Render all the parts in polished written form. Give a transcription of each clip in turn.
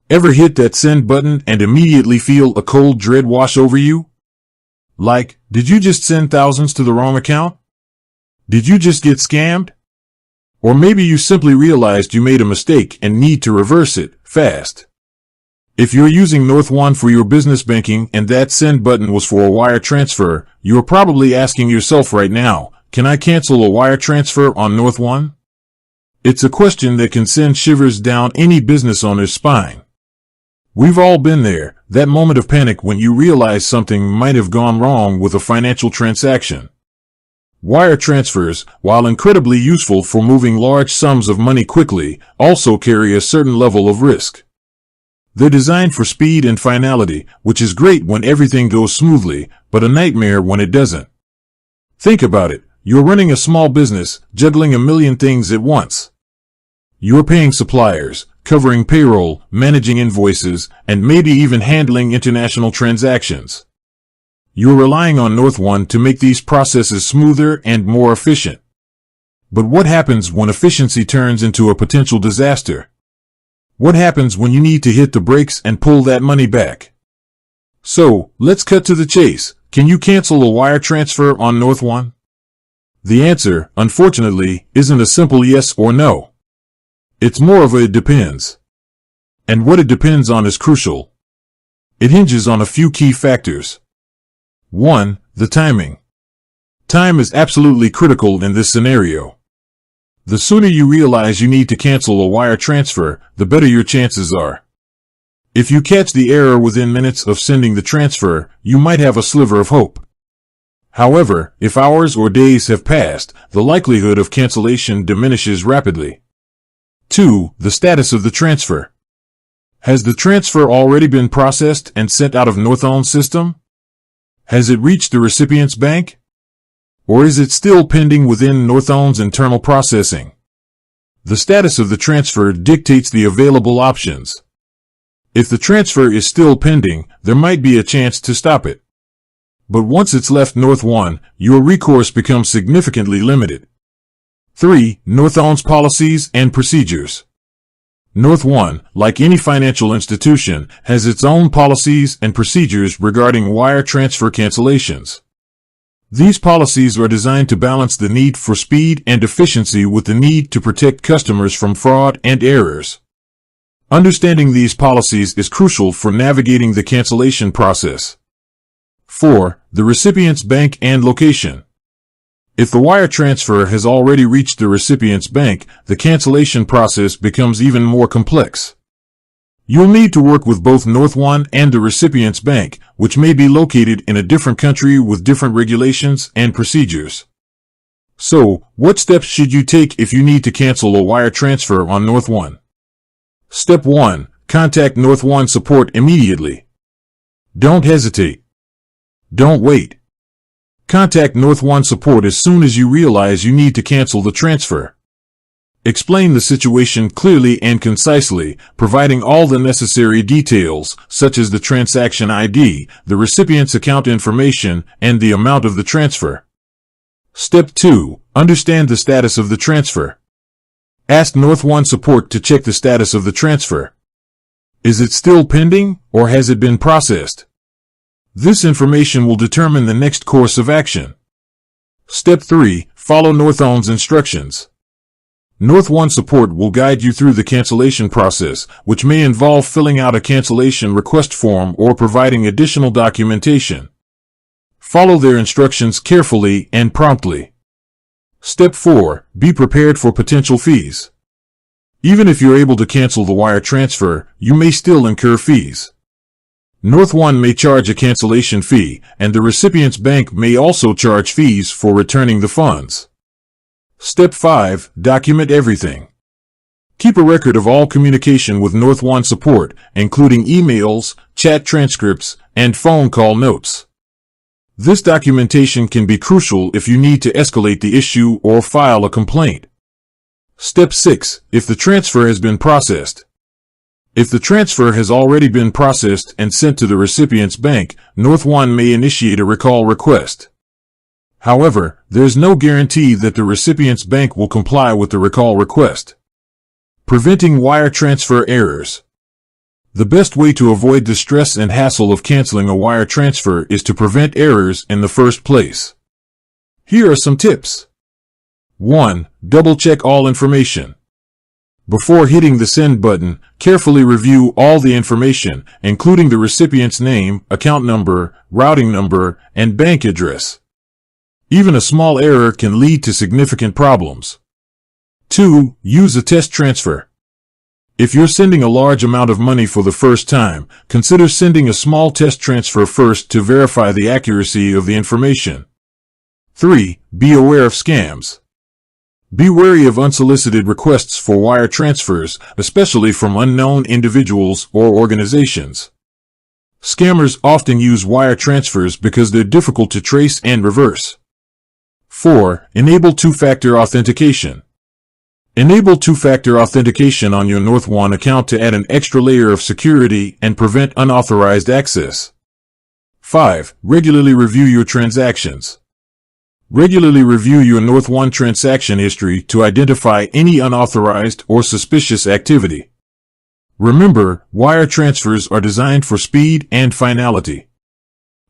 Ever hit that send button and immediately feel a cold dread wash over you? Like, did you just send thousands to the wrong account? Did you just get scammed? Or maybe you simply realized you made a mistake and need to reverse it, fast. If you're using Northone for your business banking and that send button was for a wire transfer, you're probably asking yourself right now, can I cancel a wire transfer on Northone? It's a question that can send shivers down any business owner's spine. We've all been there, that moment of panic when you realize something might have gone wrong with a financial transaction. Wire transfers, while incredibly useful for moving large sums of money quickly, also carry a certain level of risk. They're designed for speed and finality, which is great when everything goes smoothly, but a nightmare when it doesn't. Think about it. You're running a small business, juggling a million things at once. You're paying suppliers, covering payroll, managing invoices, and maybe even handling international transactions. You're relying on Northone to make these processes smoother and more efficient. But what happens when efficiency turns into a potential disaster? What happens when you need to hit the brakes and pull that money back? So, let's cut to the chase. Can you cancel a wire transfer on Northone? The answer, unfortunately, isn't a simple yes or no. It's more of a it depends. And what it depends on is crucial. It hinges on a few key factors. 1. The timing. Time is absolutely critical in this scenario. The sooner you realize you need to cancel a wire transfer, the better your chances are. If you catch the error within minutes of sending the transfer, you might have a sliver of hope. However, if hours or days have passed, the likelihood of cancellation diminishes rapidly. 2. The status of the transfer. Has the transfer already been processed and sent out of Northone's system? Has it reached the recipient's bank? Or is it still pending within Northone's internal processing? The status of the transfer dictates the available options. If the transfer is still pending, there might be a chance to stop it. But once it's left Northone, your recourse becomes significantly limited. 3. Northone's policies and procedures. Northone, like any financial institution, has its own policies and procedures regarding wire transfer cancellations. These policies are designed to balance the need for speed and efficiency with the need to protect customers from fraud and errors. Understanding these policies is crucial for navigating the cancellation process. 4. The recipient's bank and location. If the wire transfer has already reached the recipient's bank, the cancellation process becomes even more complex. You'll need to work with both Northone and the recipient's bank, which may be located in a different country with different regulations and procedures. So, what steps should you take if you need to cancel a wire transfer on Northone? Step 1. Contact Northone support immediately. Don't hesitate. Don't wait. Contact Northone support as soon as you realize you need to cancel the transfer. Explain the situation clearly and concisely, providing all the necessary details, such as the transaction ID, the recipient's account information, and the amount of the transfer. Step 2. Understand the status of the transfer. Ask Northone support to check the status of the transfer. Is it still pending, or has it been processed? This information will determine the next course of action. Step 3. Follow Northone's instructions. Northone support will guide you through the cancellation process, which may involve filling out a cancellation request form or providing additional documentation. Follow their instructions carefully and promptly. Step 4. Be prepared for potential fees. Even if you're able to cancel the wire transfer, you may still incur fees. Northone may charge a cancellation fee, and the recipient's bank may also charge fees for returning the funds. Step 5. Document everything. Keep a record of all communication with Northone support, including emails, chat transcripts, and phone call notes. This documentation can be crucial if you need to escalate the issue or file a complaint. Step 6. If the transfer has been processed. If the transfer has already been processed and sent to the recipient's bank, Northone may initiate a recall request. However, there's no guarantee that the recipient's bank will comply with the recall request. Preventing wire transfer errors. The best way to avoid the stress and hassle of canceling a wire transfer is to prevent errors in the first place. Here are some tips. 1. Double-check all information. Before hitting the send button, carefully review all the information, including the recipient's name, account number, routing number, and bank address. Even a small error can lead to significant problems. 2. Use a test transfer. If you're sending a large amount of money for the first time, consider sending a small test transfer first to verify the accuracy of the information. 3. Be aware of scams. Be wary of unsolicited requests for wire transfers, especially from unknown individuals or organizations. Scammers often use wire transfers because they're difficult to trace and reverse. 4. Enable two-factor authentication. Enable two-factor authentication on your Northone account to add an extra layer of security and prevent unauthorized access. 5. Regularly review your transactions. Regularly review your Northone transaction history to identify any unauthorized or suspicious activity. Remember, wire transfers are designed for speed and finality.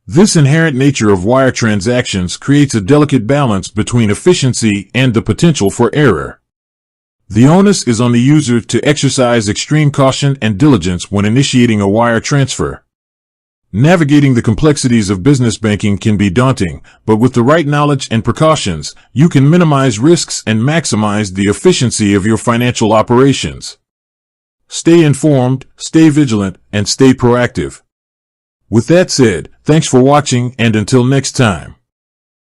This inherent nature of wire transactions creates a delicate balance between efficiency and the potential for error. The onus is on the user to exercise extreme caution and diligence when initiating a wire transfer. Navigating the complexities of business banking can be daunting, but with the right knowledge and precautions, you can minimize risks and maximize the efficiency of your financial operations. Stay informed, stay vigilant, and stay proactive. With that said, thanks for watching, and until next time.